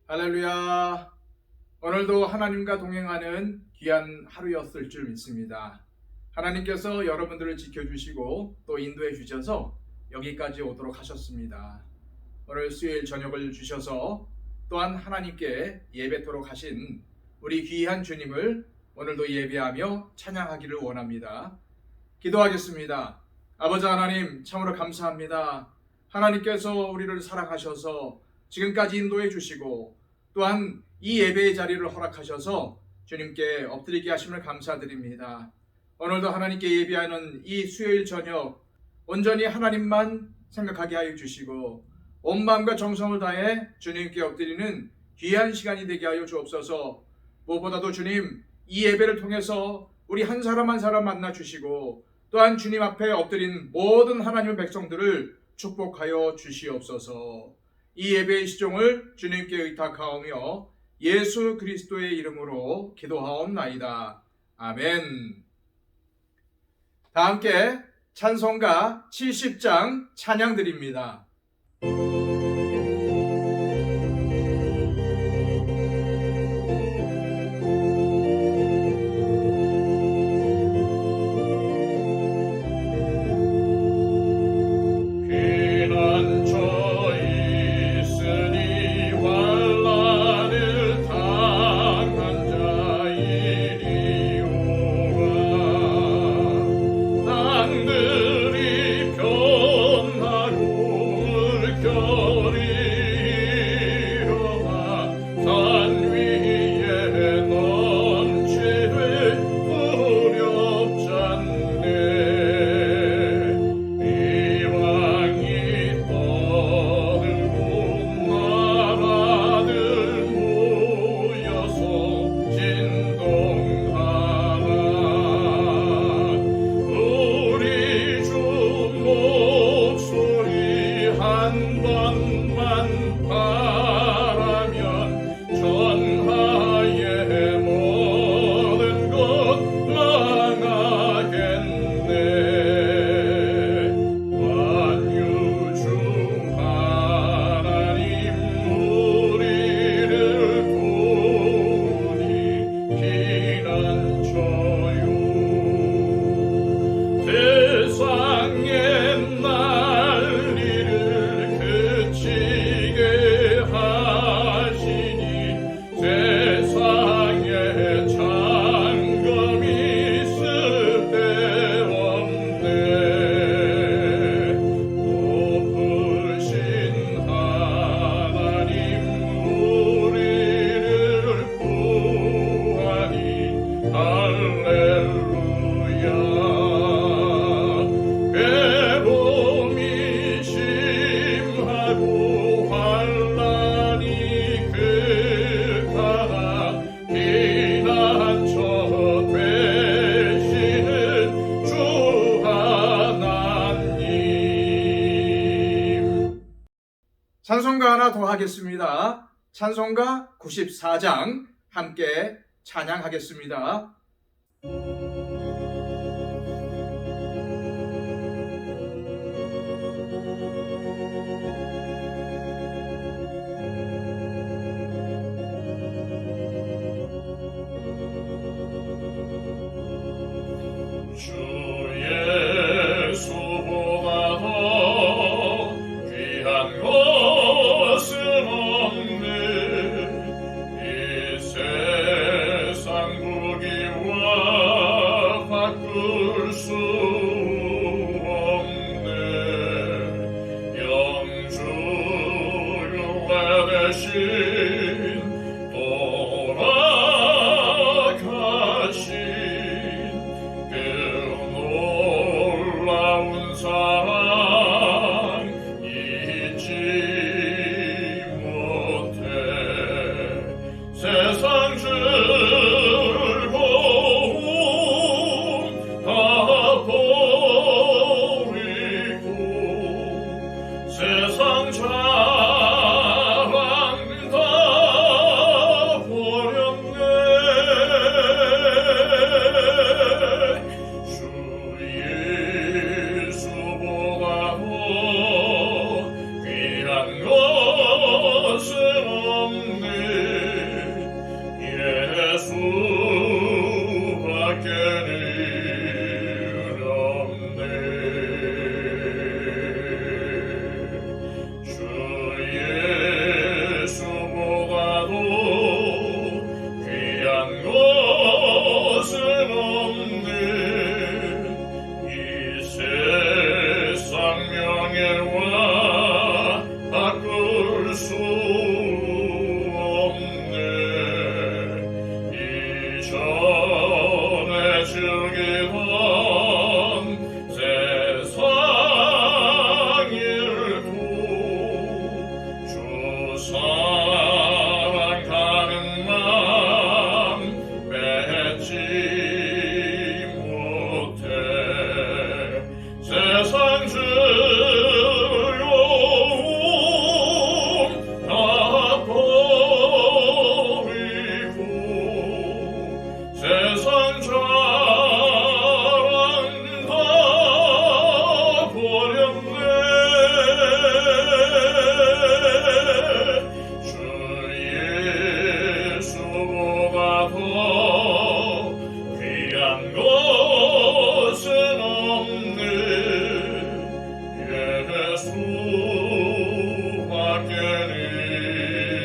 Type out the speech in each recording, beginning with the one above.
할렐루야. 오늘도 하나님과 동행하는 귀한 하루였을 줄 믿습니다. 하나님께서 여러분들을 지켜주시고 또 인도해 주셔서 여기까지 오도록 하셨습니다. 오늘 수요일 저녁을 주셔서 또한 하나님께 예배토록 하신 우리 귀한 주님을 오늘도 예배하며 찬양하기를 원합니다. 기도하겠습니다. 아버지 하나님, 참으로 감사합니다. 하나님께서 우리를 사랑하셔서 지금까지 인도해 주시고 또한 이 예배의 자리를 허락하셔서 주님께 엎드리게 하심을 감사드립니다. 오늘도 하나님께 예배하는 이 수요일 저녁 온전히 하나님만 생각하게 하여 주시고 온 마음과 정성을 다해 주님께 엎드리는 귀한 시간이 되게 하여 주옵소서. 무엇보다도 주님, 이 예배를 통해서 우리 한 사람 한 사람 만나 주시고 또한 주님 앞에 엎드린 모든 하나님의 백성들을 축복하여 주시옵소서. 이 예배의 시종을 주님께 의탁하오며 예수 그리스도의 이름으로 기도하옵나이다. 아멘. 다 함께 찬송가 70장 찬양 드립니다. 찬송가 하나 더 하겠습니다. 찬송가 94장 함께 찬양하겠습니다. 귀한 것은 없네.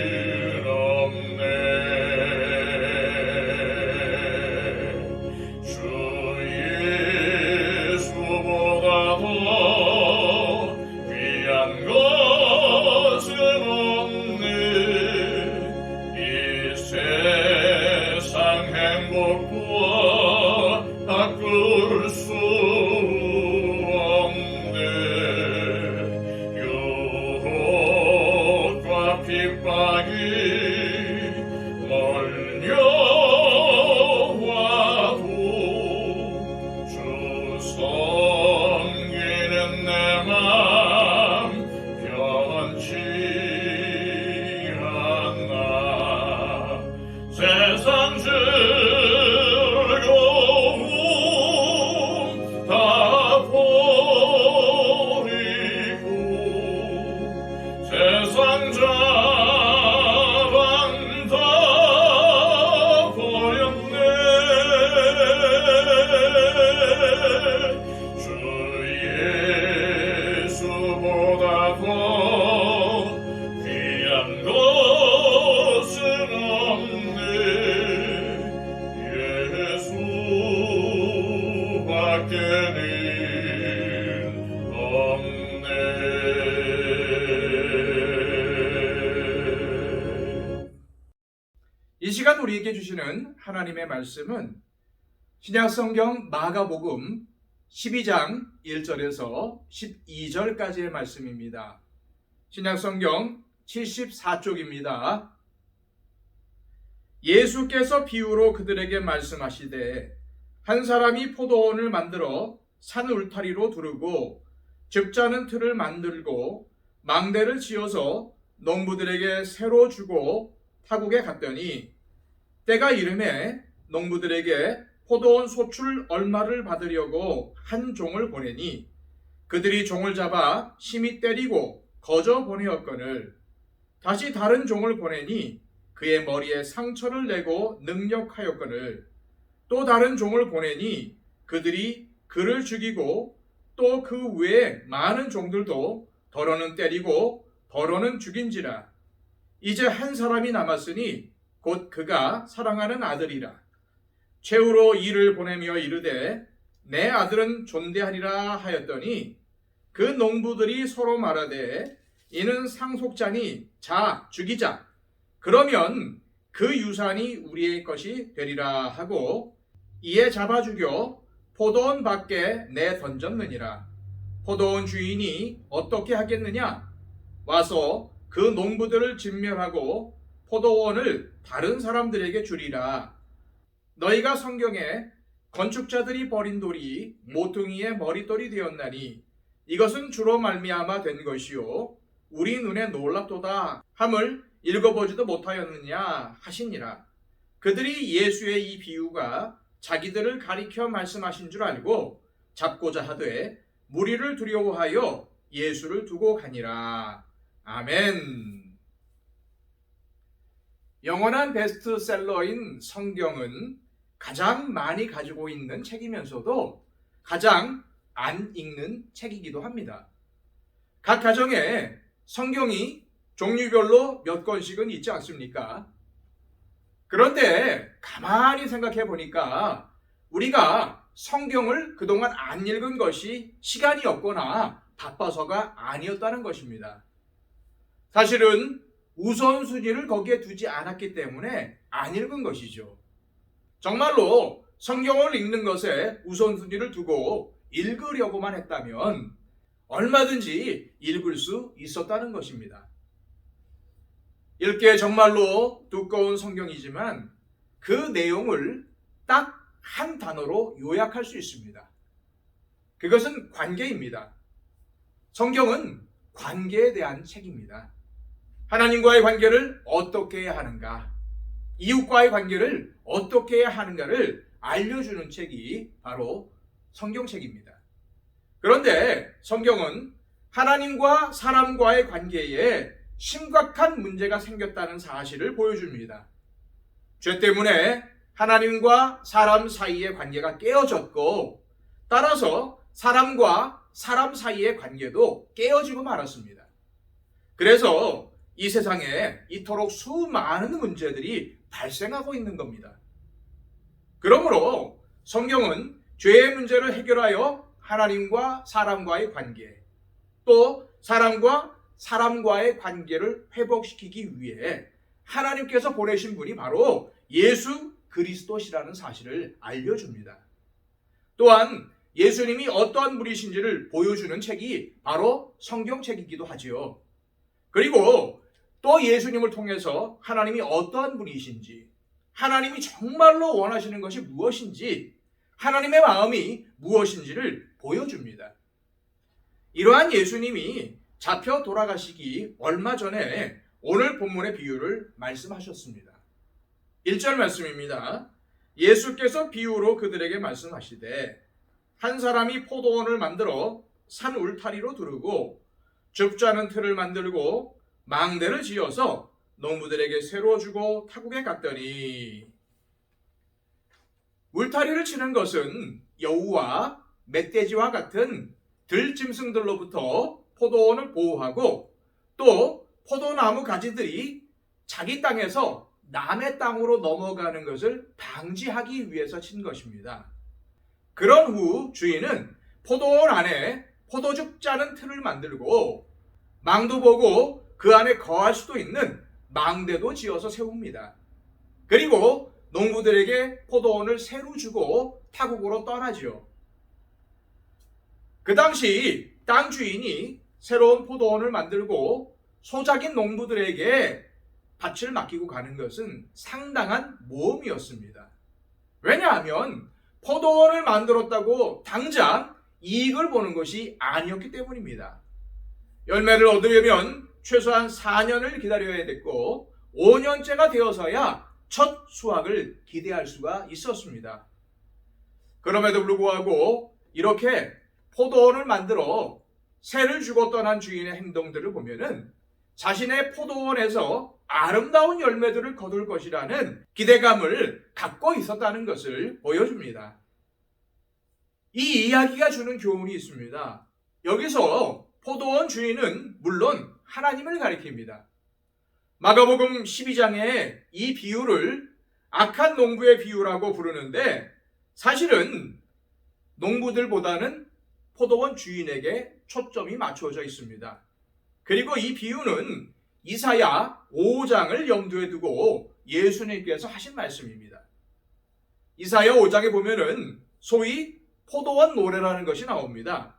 예수밖에는 없네. 주 예수보다 더 귀한 것은 없네. 이 세상 행복과 바꿀 수 없네. 유혹과 핍박이 몰려와도 주 섬기는 내 맘 변치 않아. 세상 즐거움 다 버리고 세상 자랑 다 버렸네. 주 예수보다 더 귀한 것은 없네. 예수밖에는 없네. 이 시간 우리에게 주시는 하나님의 말씀은 신약성경 마가복음 12장 1절에서 12절까지의 말씀입니다. 신약성경 74쪽입니다. 예수께서 비유로 그들에게 말씀하시되 한 사람이 포도원을 만들어 산 울타리로 두르고 즙자는 틀을 만들고 망대를 지어서 농부들에게 새로 주고 타국에 갔더니 때가 이르매 농부들에게 포도원 소출 얼마를 받으려고 한 종을 보내니 그들이 종을 잡아 심히 때리고 거저 보내었거늘 다시 다른 종을 보내니 그의 머리에 상처를 내고 능력하였거늘 또 다른 종을 보내니 그들이 그를 죽이고 또 그 외에 많은 종들도 더러는 때리고 더러는 죽인지라. 이제 한 사람이 남았으니 곧 그가 사랑하는 아들이라. 최후로 이를 보내며 이르되 내 아들은 존대하리라 하였더니 그 농부들이 서로 말하되 이는 상속자니 자 죽이자. 그러면 그 유산이 우리의 것이 되리라 하고 이에 잡아 죽여 포도원 밖에 내 던졌느니라. 포도원 주인이 어떻게 하겠느냐? 와서 그 농부들을 진멸하고 포도원을 다른 사람들에게 주리라. 너희가 성경에 건축자들이 버린 돌이 모퉁이의 머릿돌이 되었나니 이것은 주로 말미암아 된 것이요 우리 눈에 놀랍도다 함을 읽어보지도 못하였느냐 하시니라. 그들이 예수의 이 비유가 자기들을 가리켜 말씀하신 줄 알고 잡고자 하되 무리를 두려워하여 예수를 두고 가니라. 아멘. 영원한 베스트셀러인 성경은 가장 많이 가지고 있는 책이면서도 가장 안 읽는 책이기도 합니다. 각 가정에 성경이 종류별로 몇 권씩은 있지 않습니까? 그런데 가만히 생각해 보니까 우리가 성경을 그동안 안 읽은 것이 시간이 없거나 바빠서가 아니었다는 것입니다. 사실은 우선순위를 거기에 두지 않았기 때문에 안 읽은 것이죠. 정말로 성경을 읽는 것에 우선순위를 두고 읽으려고만 했다면 얼마든지 읽을 수 있었다는 것입니다. 읽기에 정말로 두꺼운 성경이지만 그 내용을 딱 한 단어로 요약할 수 있습니다. 그것은 관계입니다. 성경은 관계에 대한 책입니다. 하나님과의 관계를 어떻게 해야 하는가, 이웃과의 관계를 어떻게 해야 하는가를 알려주는 책이 바로 성경책입니다. 그런데 성경은 하나님과 사람과의 관계에 심각한 문제가 생겼다는 사실을 보여줍니다. 죄 때문에 하나님과 사람 사이의 관계가 깨어졌고 따라서 사람과 사람 사이의 관계도 깨어지고 말았습니다. 그래서 이 세상에 이토록 수많은 문제들이 발생하고 있는 겁니다. 그러므로 성경은 죄의 문제를 해결하여 하나님과 사람과의 관계, 또 사람과 사람과의 관계를 회복시키기 위해 하나님께서 보내신 분이 바로 예수 그리스도시라는 사실을 알려줍니다. 또한 예수님이 어떠한 분이신지를 보여주는 책이 바로 성경책이기도 하지요. 그리고 또 예수님을 통해서 하나님이 어떠한 분이신지, 하나님이 정말로 원하시는 것이 무엇인지, 하나님의 마음이 무엇인지를 보여줍니다. 이러한 예수님이 잡혀 돌아가시기 얼마 전에 오늘 본문의 비유를 말씀하셨습니다. 1절 말씀입니다. 예수께서 비유로 그들에게 말씀하시되 한 사람이 포도원을 만들어 산 울타리로 두르고 줍지 않은 틀을 만들고 망대를 지어서 농부들에게 세로 주고 타국에 갔더니, 울타리를 치는 것은 여우와 멧돼지와 같은 들짐승들로부터 포도원을 보호하고 또 포도나무 가지들이 자기 땅에서 남의 땅으로 넘어가는 것을 방지하기 위해서 친 것입니다. 그런 후 주인은 포도원 안에 포도즙 짜는 틀을 만들고 망도 보고 그 안에 거할 수도 있는 망대도 지어서 세웁니다. 그리고 농부들에게 포도원을 새로 주고 타국으로 떠나지요. 그 당시 땅 주인이 새로운 포도원을 만들고 소작인 농부들에게 밭을 맡기고 가는 것은 상당한 모험이었습니다. 왜냐하면 포도원을 만들었다고 당장 이익을 보는 것이 아니었기 때문입니다. 열매를 얻으려면 최소한 4년을 기다려야 됐고 5년째가 되어서야 첫 수확을 기대할 수가 있었습니다. 그럼에도 불구하고 이렇게 포도원을 만들어 새를 주고 떠난 주인의 행동들을 보면은 자신의 포도원에서 아름다운 열매들을 거둘 것이라는 기대감을 갖고 있었다는 것을 보여줍니다. 이 이야기가 주는 교훈이 있습니다. 여기서 포도원 주인은 물론 하나님을 가리킵니다. 마가복음 12장에 이 비유를 악한 농부의 비유라고 부르는데 사실은 농부들보다는 포도원 주인에게 초점이 맞춰져 있습니다. 그리고 이 비유는 이사야 5장을 염두에 두고 예수님께서 하신 말씀입니다. 이사야 5장에 보면은 소위 포도원 노래라는 것이 나옵니다.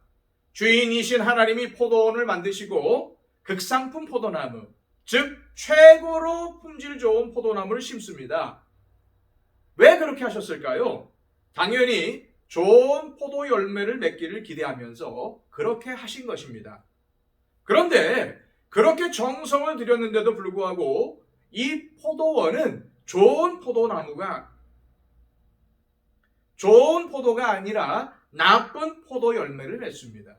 주인이신 하나님이 포도원을 만드시고 극상품 포도나무, 즉 최고로 품질 좋은 포도나무를 심습니다. 왜 그렇게 하셨을까요? 당연히 좋은 포도 열매를 맺기를 기대하면서 그렇게 하신 것입니다. 그런데 그렇게 정성을 들였는데도 불구하고 이 포도원은 좋은 포도가 아니라 나쁜 포도 열매를 맺습니다.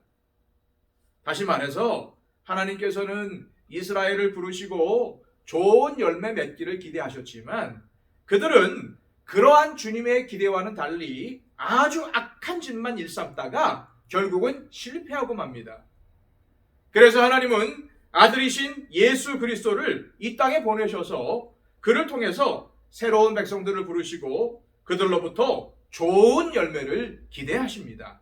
다시 말해서 하나님께서는 이스라엘을 부르시고 좋은 열매 맺기를 기대하셨지만 그들은 그러한 주님의 기대와는 달리 아주 악한 짓만 일삼다가 결국은 실패하고 맙니다. 그래서 하나님은 아들이신 예수 그리스도를 이 땅에 보내셔서 그를 통해서 새로운 백성들을 부르시고 그들로부터 좋은 열매를 기대하십니다.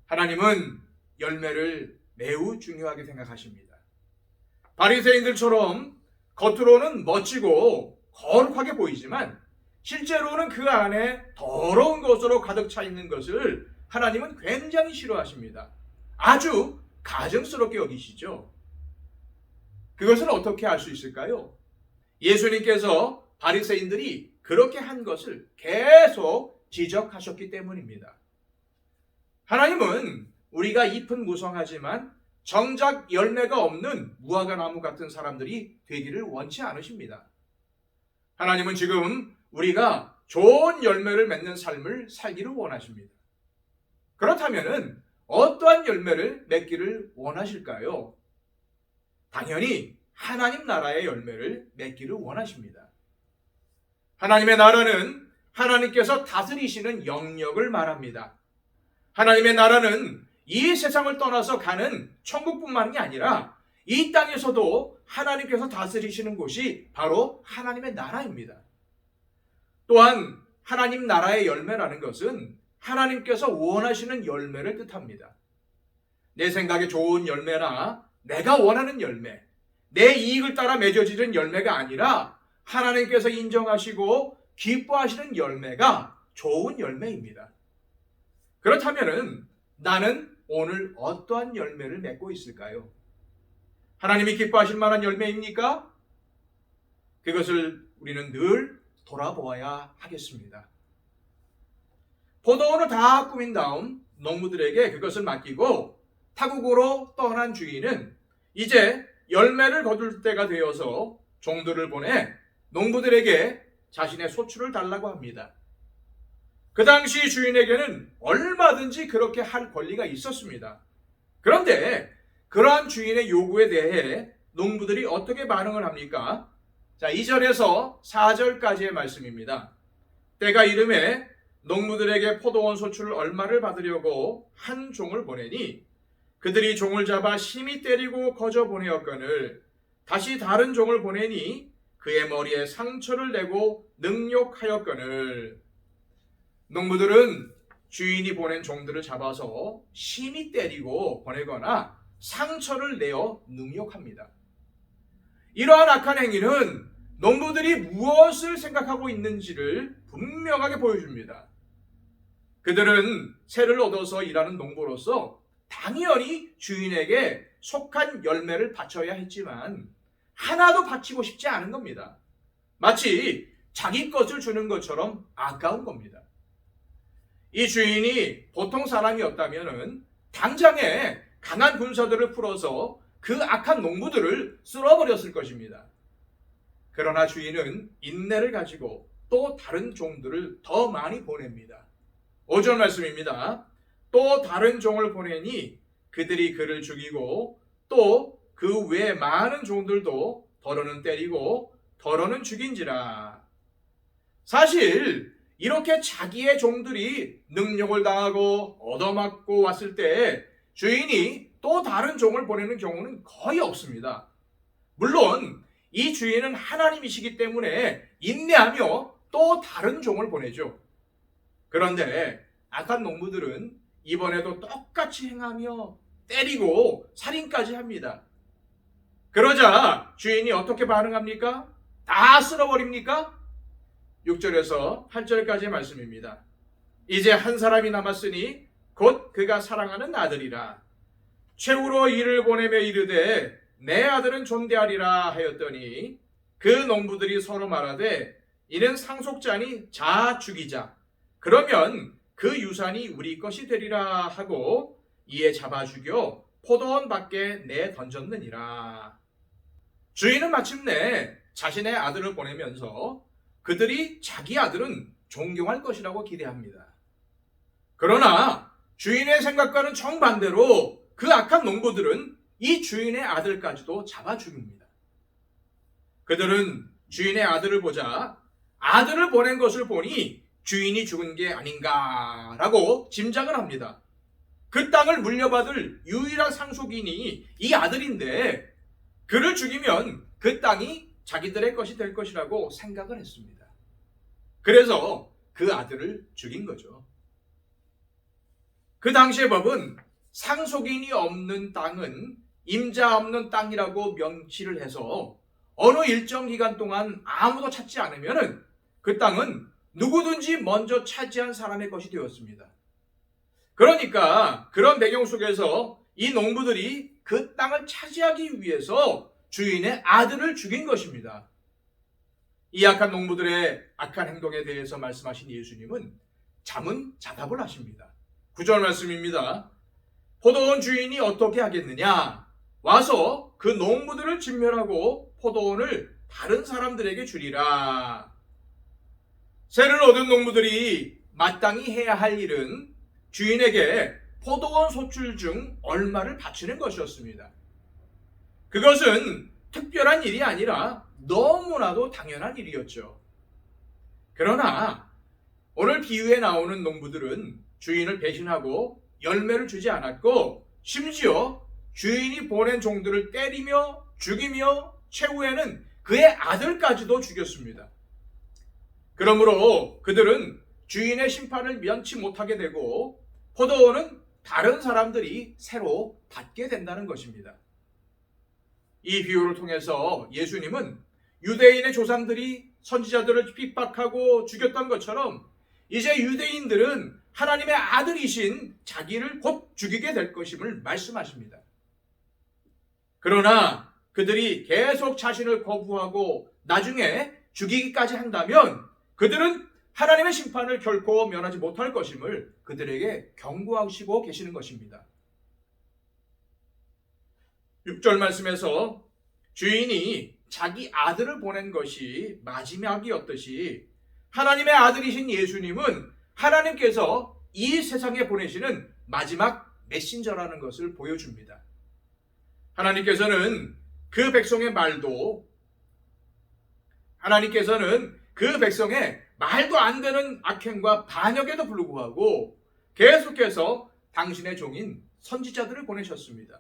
하나님은 열매를 매우 중요하게 생각하십니다. 바리새인들처럼 겉으로는 멋지고 거룩하게 보이지만 실제로는 그 안에 더러운 것으로 가득 차 있는 것을 하나님은 굉장히 싫어하십니다. 아주 가증스럽게 여기시죠. 그것을 어떻게 알 수 있을까요? 예수님께서 바리새인들이 그렇게 한 것을 계속 지적하셨기 때문입니다. 하나님은 우리가 잎은 무성하지만 정작 열매가 없는 무화과나무 같은 사람들이 되기를 원치 않으십니다. 하나님은 지금 우리가 좋은 열매를 맺는 삶을 살기를 원하십니다. 그렇다면 어떠한 열매를 맺기를 원하실까요? 당연히 하나님 나라의 열매를 맺기를 원하십니다. 하나님의 나라는 하나님께서 다스리시는 영역을 말합니다. 하나님의 나라는 이 세상을 떠나서 가는 천국뿐만이 아니라 이 땅에서도 하나님께서 다스리시는 곳이 바로 하나님의 나라입니다. 또한 하나님 나라의 열매라는 것은 하나님께서 원하시는 열매를 뜻합니다. 내 생각에 좋은 열매나 내가 원하는 열매, 내 이익을 따라 맺어지는 열매가 아니라 하나님께서 인정하시고 기뻐하시는 열매가 좋은 열매입니다. 그렇다면 나는 오늘 어떠한 열매를 맺고 있을까요? 하나님이 기뻐하실 만한 열매입니까? 그것을 우리는 늘 돌아보아야 하겠습니다. 포도원을 다 꾸민 다음 농부들에게 그것을 맡기고 타국으로 떠난 주인은 이제 열매를 거둘 때가 되어서 종들을 보내 농부들에게 자신의 소출을 달라고 합니다. 그 당시 주인에게는 얼마든지 그렇게 할 권리가 있었습니다. 그런데 그러한 주인의 요구에 대해 농부들이 어떻게 반응을 합니까? 자, 2절에서 4절까지의 말씀입니다. 때가 이름에 농부들에게 포도원 소출 얼마를 받으려고 한 종을 보내니 그들이 종을 잡아 심히 때리고 거저 보내었거늘 다시 다른 종을 보내니 그의 머리에 상처를 내고 능욕하였거늘. 농부들은 주인이 보낸 종들을 잡아서 심히 때리고 보내거나 상처를 내어 능욕합니다. 이러한 악한 행위는 농부들이 무엇을 생각하고 있는지를 분명하게 보여줍니다. 그들은 세를 얻어서 일하는 농부로서 당연히 주인에게 속한 열매를 바쳐야 했지만 하나도 바치고 싶지 않은 겁니다. 마치 자기 것을 주는 것처럼 아까운 겁니다. 이 주인이 보통 사람이었다면 당장에 강한 군사들을 풀어서 그 악한 농부들을 쓸어버렸을 것입니다. 그러나 주인은 인내를 가지고 또 다른 종들을 더 많이 보냅니다. 5절 말씀입니다. 또 다른 종을 보내니 그들이 그를 죽이고 또 그 외 많은 종들도 더러는 때리고 더러는 죽인지라. 사실 이렇게 자기의 종들이 능욕을 당하고 얻어맞고 왔을 때 주인이 또 다른 종을 보내는 경우는 거의 없습니다. 물론 이 주인은 하나님이시기 때문에 인내하며 또 다른 종을 보내죠. 그런데 악한 농부들은 이번에도 똑같이 행하며 때리고 살인까지 합니다. 그러자 주인이 어떻게 반응합니까? 다 쓸어버립니까? 6절에서 8절까지의 말씀입니다. 이제 한 사람이 남았으니 곧 그가 사랑하는 아들이라. 최후로 이를 보내며 이르되 내 아들은 존대하리라 하였더니 그 농부들이 서로 말하되 이는 상속자니 자 죽이자. 그러면 그 유산이 우리 것이 되리라 하고 이에 잡아 죽여 포도원 밖에 내 던졌느니라. 주인은 마침내 자신의 아들을 보내면서 그들이 자기 아들은 존경할 것이라고 기대합니다. 그러나 주인의 생각과는 정반대로 그 악한 농부들은 이 주인의 아들까지도 잡아 죽입니다. 그들은 주인의 아들을 보자 아들을 보낸 것을 보니 주인이 죽은 게 아닌가라고 짐작을 합니다. 그 땅을 물려받을 유일한 상속인이 이 아들인데 그를 죽이면 그 땅이 자기들의 것이 될 것이라고 생각을 했습니다. 그래서 그 아들을 죽인 거죠. 그 당시의 법은 상속인이 없는 땅은 임자 없는 땅이라고 명시를 해서 어느 일정 기간 동안 아무도 찾지 않으면 그 땅은 누구든지 먼저 차지한 사람의 것이 되었습니다. 그러니까 그런 배경 속에서 이 농부들이 그 땅을 차지하기 위해서 주인의 아들을 죽인 것입니다. 이 악한 농부들의 악한 행동에 대해서 말씀하신 예수님은 자문자답을 하십니다. 9절 말씀입니다. 포도원 주인이 어떻게 하겠느냐? 와서 그 농부들을 진멸하고 포도원을 다른 사람들에게 주리라. 세를 얻은 농부들이 마땅히 해야 할 일은 주인에게 포도원 소출 중 얼마를 바치는 것이었습니다. 그것은 특별한 일이 아니라 너무나도 당연한 일이었죠. 그러나 오늘 비유에 나오는 농부들은 주인을 배신하고 열매를 주지 않았고 심지어 주인이 보낸 종들을 때리며 죽이며 최후에는 그의 아들까지도 죽였습니다. 그러므로 그들은 주인의 심판을 면치 못하게 되고 포도원은 다른 사람들이 새로 받게 된다는 것입니다. 이 비유를 통해서 예수님은 유대인의 조상들이 선지자들을 핍박하고 죽였던 것처럼 이제 유대인들은 하나님의 아들이신 자기를 곧 죽이게 될 것임을 말씀하십니다. 그러나 그들이 계속 자신을 거부하고 나중에 죽이기까지 한다면 그들은 하나님의 심판을 결코 면하지 못할 것임을 그들에게 경고하시고 계시는 것입니다. 6절 말씀에서 주인이 자기 아들을 보낸 것이 마지막이었듯이 하나님의 아들이신 예수님은 하나님께서 이 세상에 보내시는 마지막 메신저라는 것을 보여줍니다. 하나님께서는 그 백성의 말도 안 되는 악행과 반역에도 불구하고 계속해서 당신의 종인 선지자들을 보내셨습니다.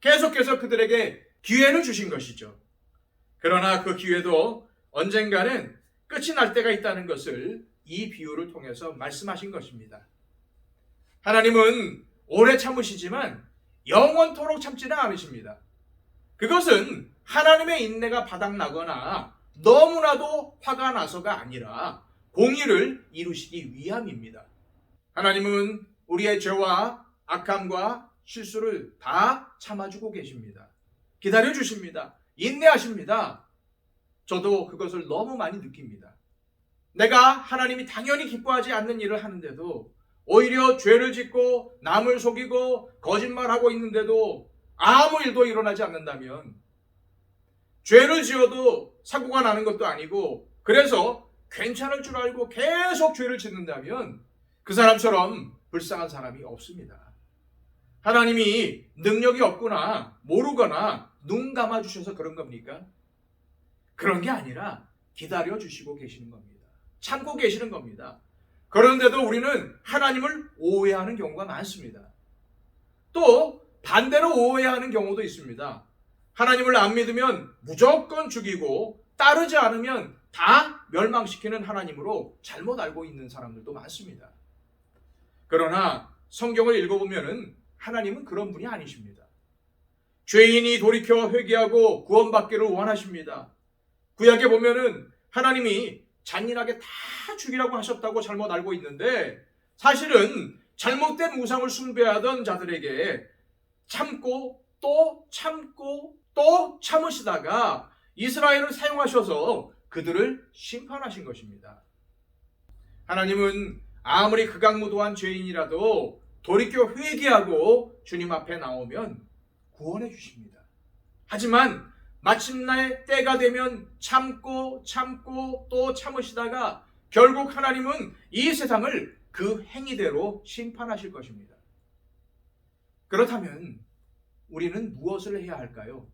계속해서 그들에게 기회를 주신 것이죠. 그러나 그 기회도 언젠가는 끝이 날 때가 있다는 것을 이 비유를 통해서 말씀하신 것입니다. 하나님은 오래 참으시지만 영원토록 참지는 않으십니다. 그것은 하나님의 인내가 바닥나거나 너무나도 화가 나서가 아니라 공의를 이루시기 위함입니다. 하나님은 우리의 죄와 악함과 실수를 다 참아주고 계십니다. 기다려주십니다. 인내하십니다. 저도 그것을 너무 많이 느낍니다. 내가 하나님이 당연히 기뻐하지 않는 일을 하는데도 오히려 죄를 짓고 남을 속이고 거짓말하고 있는데도 아무 일도 일어나지 않는다면 죄를 지어도 사고가 나는 것도 아니고 그래서 괜찮을 줄 알고 계속 죄를 짓는다면 그 사람처럼 불쌍한 사람이 없습니다. 하나님이 능력이 없거나 모르거나 눈 감아주셔서 그런 겁니까? 그런 게 아니라 기다려주시고 계시는 겁니다. 참고 계시는 겁니다. 그런데도 우리는 하나님을 오해하는 경우가 많습니다. 또 반대로 오해하는 경우도 있습니다. 하나님을 안 믿으면 무조건 죽이고 따르지 않으면 다 멸망시키는 하나님으로 잘못 알고 있는 사람들도 많습니다. 그러나 성경을 읽어보면 하나님은 그런 분이 아니십니다. 죄인이 돌이켜 회개하고 구원받기를 원하십니다. 구약에 보면은 하나님이 잔인하게 다 죽이라고 하셨다고 잘못 알고 있는데 사실은 잘못된 우상을 숭배하던 자들에게 참고 또 참고 또 참으시다가 이스라엘을 사용하셔서 그들을 심판하신 것입니다. 하나님은 아무리 극악무도한 죄인이라도 돌이켜 회개하고 주님 앞에 나오면 구원해 주십니다. 하지만 마침내 때가 되면 참고 또 참으시다가 결국 하나님은 이 세상을 그 행위대로 심판하실 것입니다. 그렇다면 우리는 무엇을 해야 할까요?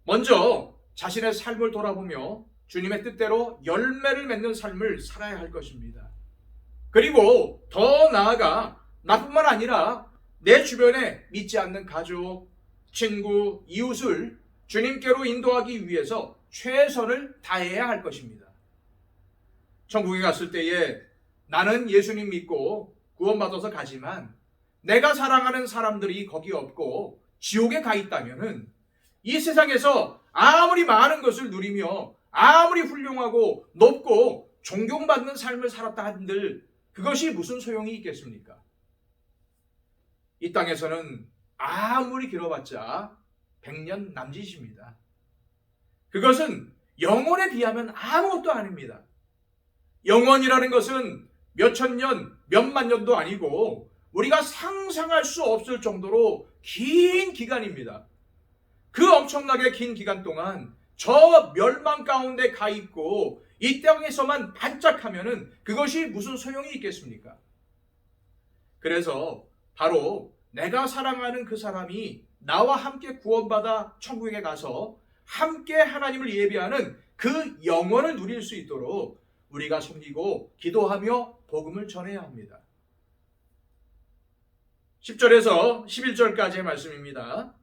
먼저 자신의 삶을 돌아보며 주님의 뜻대로 열매를 맺는 삶을 살아야 할 것입니다. 그리고 더 나아가 나뿐만 아니라 내 주변에 믿지 않는 가족, 친구, 이웃을 주님께로 인도하기 위해서 최선을 다해야 할 것입니다. 천국에 갔을 때에 나는 예수님 믿고 구원받아서 가지만 내가 사랑하는 사람들이 거기 없고 지옥에 가 있다면은 이 세상에서 아무리 많은 것을 누리며 아무리 훌륭하고 높고 존경받는 삶을 살았다 한들 그것이 무슨 소용이 있겠습니까? 이 땅에서는 아무리 길어봤자 100년 남짓입니다. 그것은 영원에 비하면 아무것도 아닙니다. 영원이라는 것은 몇천 년, 몇만 년도 아니고 우리가 상상할 수 없을 정도로 긴 기간입니다. 그 엄청나게 긴 기간 동안 저 멸망 가운데 가 있고 이 땅에서만 반짝하면은 그것이 무슨 소용이 있겠습니까? 그래서 바로 내가 사랑하는 그 사람이 나와 함께 구원받아 천국에 가서 함께 하나님을 예배하는 그 영원을 누릴 수 있도록 우리가 섬기고 기도하며 복음을 전해야 합니다. 10절에서 11절까지의 말씀입니다.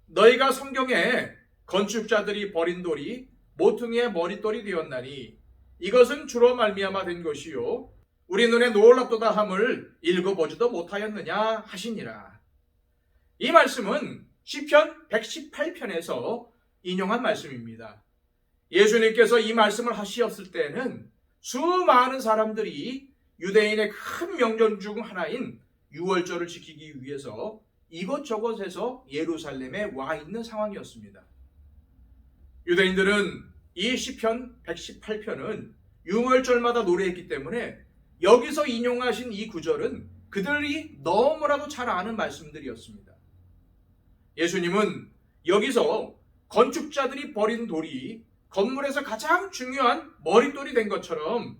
너희가 성경에 건축자들이 버린 돌이 모퉁이의 머릿돌이 되었나니 이것은 주로 말미암아 된 것이요 우리 눈에 놀랍도다 함을 읽어보지도 못하였느냐 하시니라. 이 말씀은 시편 118편에서 인용한 말씀입니다. 예수님께서 이 말씀을 하시었을 때는 수많은 사람들이 유대인의 큰 명절 중 하나인 유월절을 지키기 위해서 이곳저곳에서 예루살렘에 와 있는 상황이었습니다. 유대인들은 이 시편 118편은 유월절마다 노래했기 때문에 여기서 인용하신 이 구절은 그들이 너무나도 잘 아는 말씀들이었습니다. 예수님은 여기서 건축자들이 버린 돌이 건물에서 가장 중요한 머릿돌이 된 것처럼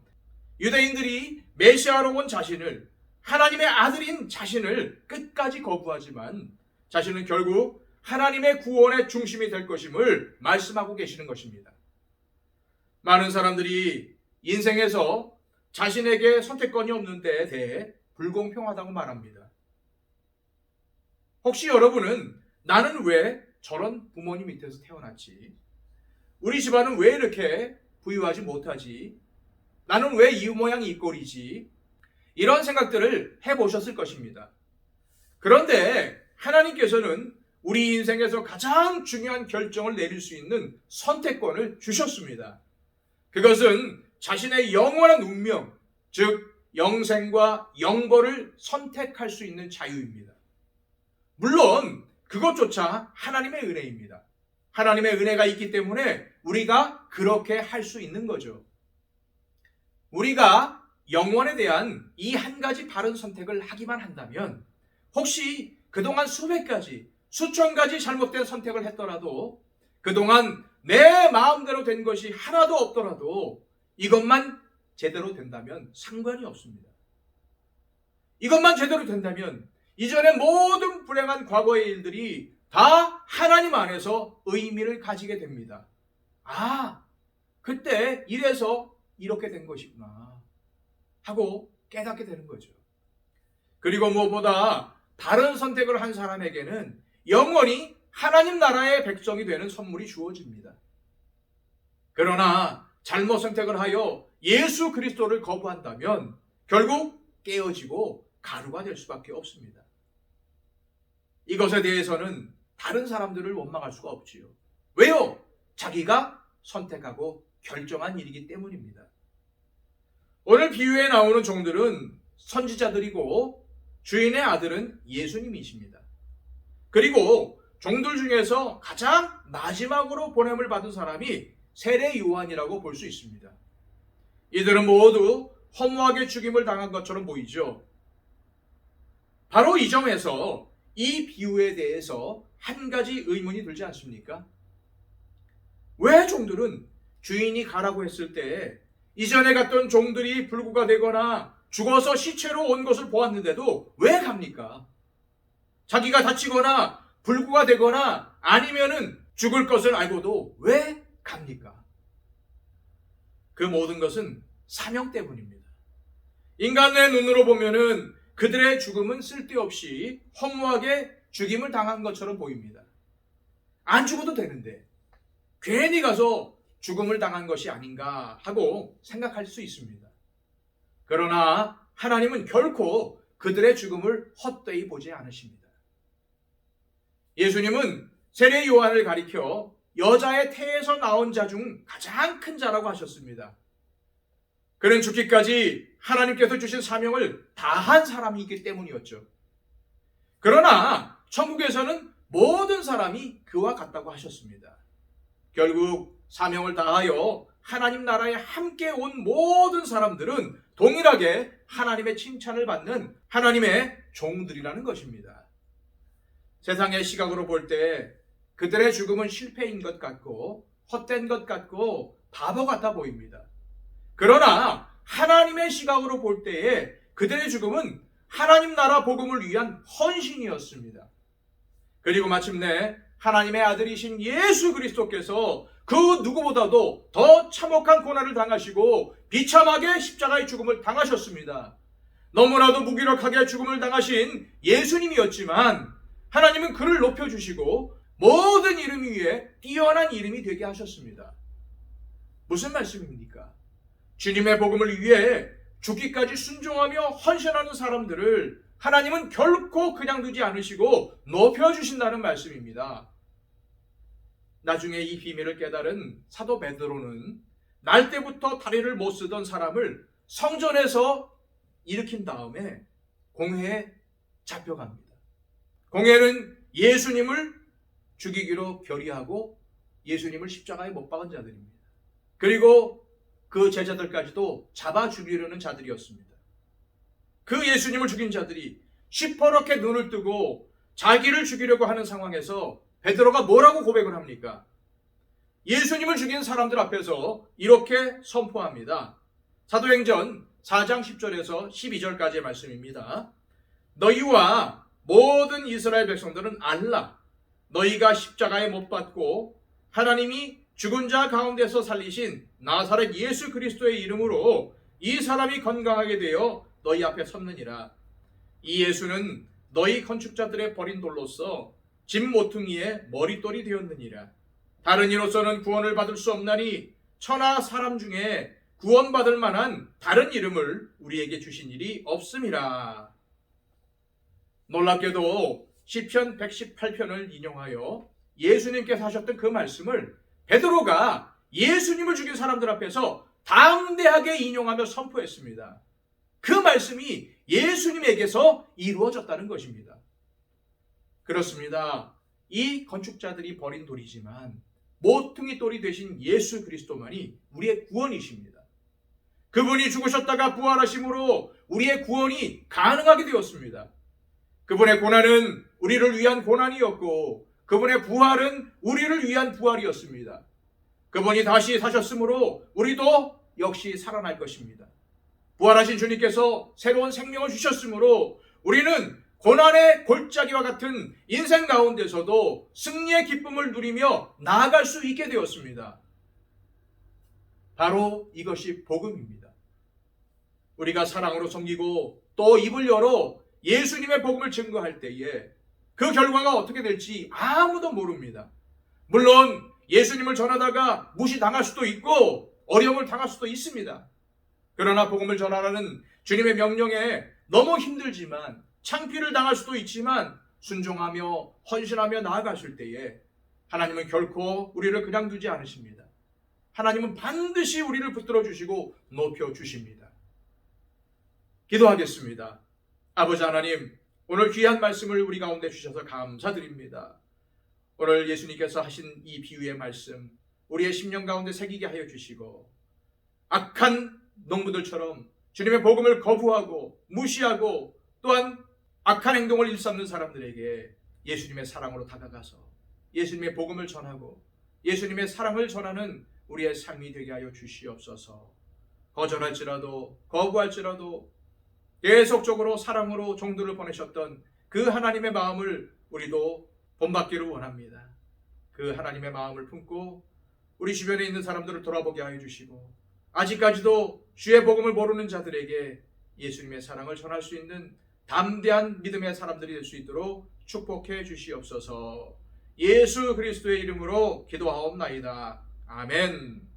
유대인들이 메시아로 온 자신을, 하나님의 아들인 자신을 끝까지 거부하지만 자신은 결국 하나님의 구원의 중심이 될 것임을 말씀하고 계시는 것입니다. 많은 사람들이 인생에서 자신에게 선택권이 없는 데에 대해 불공평하다고 말합니다. 혹시 여러분은 나는 왜 저런 부모님 밑에서 태어났지? 우리 집안은 왜 이렇게 부유하지 못하지? 나는 왜 이 모양이 이 꼴이지? 이런 생각들을 해보셨을 것입니다. 그런데 하나님께서는 우리 인생에서 가장 중요한 결정을 내릴 수 있는 선택권을 주셨습니다. 그것은 자신의 영원한 운명, 즉 영생과 영벌을 선택할 수 있는 자유입니다. 물론 그것조차 하나님의 은혜입니다. 하나님의 은혜가 있기 때문에 우리가 그렇게 할 수 있는 거죠. 우리가 영원에 대한 이 한 가지 바른 선택을 하기만 한다면 혹시 그동안 수백 가지, 수천 가지 잘못된 선택을 했더라도 그동안 내 마음대로 된 것이 하나도 없더라도 이것만 제대로 된다면 상관이 없습니다. 이것만 제대로 된다면 이전의 모든 불행한 과거의 일들이 다 하나님 안에서 의미를 가지게 됩니다. 아, 그때 이래서 이렇게 된 것이구나 하고 깨닫게 되는 거죠. 그리고 무엇보다 다른 선택을 한 사람에게는 영원히 하나님 나라의 백성이 되는 선물이 주어집니다. 그러나 잘못 선택을 하여 예수 그리스도를 거부한다면 결국 깨어지고 가루가 될 수밖에 없습니다. 이것에 대해서는 다른 사람들을 원망할 수가 없지요. 왜요? 자기가 선택하고 결정한 일이기 때문입니다. 오늘 비유에 나오는 종들은 선지자들이고 주인의 아들은 예수님이십니다. 그리고 종들 중에서 가장 마지막으로 보냄을 받은 사람이 세례 요한이라고 볼 수 있습니다. 이들은 모두 허무하게 죽임을 당한 것처럼 보이죠. 바로 이 점에서 이 비유에 대해서 한 가지 의문이 들지 않습니까? 왜 종들은 주인이 가라고 했을 때 이전에 갔던 종들이 불구가 되거나 죽어서 시체로 온 것을 보았는데도 왜 갑니까? 자기가 다치거나 불구가 되거나 아니면은 죽을 것을 알고도 왜 갑니까? 그 모든 것은 사명 때문입니다. 인간의 눈으로 보면은 그들의 죽음은 쓸데없이 허무하게 죽임을 당한 것처럼 보입니다. 안 죽어도 되는데 괜히 가서 죽음을 당한 것이 아닌가 하고 생각할 수 있습니다. 그러나 하나님은 결코 그들의 죽음을 헛되이 보지 않으십니다. 예수님은 세례 요한을 가리켜 여자의 태에서 나온 자 중 가장 큰 자라고 하셨습니다. 그는 죽기까지 하나님께서 주신 사명을 다한 사람이기 때문이었죠. 그러나 천국에서는 모든 사람이 그와 같다고 하셨습니다. 결국 사명을 다하여 하나님 나라에 함께 온 모든 사람들은 동일하게 하나님의 칭찬을 받는 하나님의 종들이라는 것입니다. 세상의 시각으로 볼 때 그들의 죽음은 실패인 것 같고 헛된 것 같고 바보 같아 보입니다. 그러나 하나님의 시각으로 볼 때에 그들의 죽음은 하나님 나라 복음을 위한 헌신이었습니다. 그리고 마침내 하나님의 아들이신 예수 그리스도께서 그 누구보다도 더 참혹한 고난을 당하시고 비참하게 십자가의 죽음을 당하셨습니다. 너무나도 무기력하게 죽음을 당하신 예수님이었지만 하나님은 그를 높여주시고 모든 이름 위에 뛰어난 이름이 되게 하셨습니다. 무슨 말씀입니까? 주님의 복음을 위해 죽기까지 순종하며 헌신하는 사람들을 하나님은 결코 그냥 두지 않으시고 높여주신다는 말씀입니다. 나중에 이 비밀을 깨달은 사도 베드로는 날 때부터 다리를 못 쓰던 사람을 성전에서 일으킨 다음에 공회에 잡혀갑니다. 공회는 예수님을 죽이기로 결의하고 예수님을 십자가에 못 박은 자들입니다. 그리고 그 제자들까지도 잡아 죽이려는 자들이었습니다. 그 예수님을 죽인 자들이 시퍼렇게 눈을 뜨고 자기를 죽이려고 하는 상황에서 베드로가 뭐라고 고백을 합니까? 예수님을 죽인 사람들 앞에서 이렇게 선포합니다. 사도행전 4장 10절에서 12절까지의 말씀입니다. 너희와 모든 이스라엘 백성들은 알라. 너희가 십자가에 못 박고 하나님이 죽은 자 가운데서 살리신 나사렛 예수 그리스도의 이름으로 이 사람이 건강하게 되어 너희 앞에 섰느니라. 이 예수는 너희 건축자들의 버린 돌로서 집 모퉁이의 머릿돌이 되었느니라. 다른 이로서는 구원을 받을 수 없나니 천하 사람 중에 구원받을 만한 다른 이름을 우리에게 주신 일이 없음이라. 놀랍게도 시편 118편을 인용하여 예수님께서 하셨던 그 말씀을 베드로가 예수님을 죽인 사람들 앞에서 담대하게 인용하며 선포했습니다. 그 말씀이 예수님에게서 이루어졌다는 것입니다. 그렇습니다. 이 건축자들이 버린 돌이지만 모퉁이 돌이 되신 예수 그리스도만이 우리의 구원이십니다. 그분이 죽으셨다가 부활하심으로 우리의 구원이 가능하게 되었습니다. 그분의 고난은 우리를 위한 고난이었고 그분의 부활은 우리를 위한 부활이었습니다. 그분이 다시 사셨으므로 우리도 역시 살아날 것입니다. 부활하신 주님께서 새로운 생명을 주셨으므로 우리는 고난의 골짜기와 같은 인생 가운데서도 승리의 기쁨을 누리며 나아갈 수 있게 되었습니다. 바로 이것이 복음입니다. 우리가 사랑으로 섬기고 또 입을 열어 예수님의 복음을 증거할 때에 그 결과가 어떻게 될지 아무도 모릅니다. 물론 예수님을 전하다가 무시당할 수도 있고 어려움을 당할 수도 있습니다. 그러나 복음을 전하라는 주님의 명령에 너무 힘들지만 창피를 당할 수도 있지만 순종하며 헌신하며 나아가실 때에 하나님은 결코 우리를 그냥 두지 않으십니다. 하나님은 반드시 우리를 붙들어 주시고 높여 주십니다. 기도하겠습니다. 아버지 하나님, 오늘 귀한 말씀을 우리 가운데 주셔서 감사드립니다. 오늘 예수님께서 하신 이 비유의 말씀 우리의 심령 가운데 새기게 하여 주시고 악한 농부들처럼 주님의 복음을 거부하고 무시하고 또한 악한 행동을 일삼는 사람들에게 예수님의 사랑으로 다가가서 예수님의 복음을 전하고 예수님의 사랑을 전하는 우리의 삶이 되게 하여 주시옵소서. 거절할지라도 거부할지라도 계속적으로 사랑으로 종들을 보내셨던 그 하나님의 마음을 우리도 본받기를 원합니다. 그 하나님의 마음을 품고 우리 주변에 있는 사람들을 돌아보게 하여 주시고 아직까지도 주의 복음을 모르는 자들에게 예수님의 사랑을 전할 수 있는 담대한 믿음의 사람들이 될 수 있도록 축복해 주시옵소서. 예수 그리스도의 이름으로 기도하옵나이다. 아멘.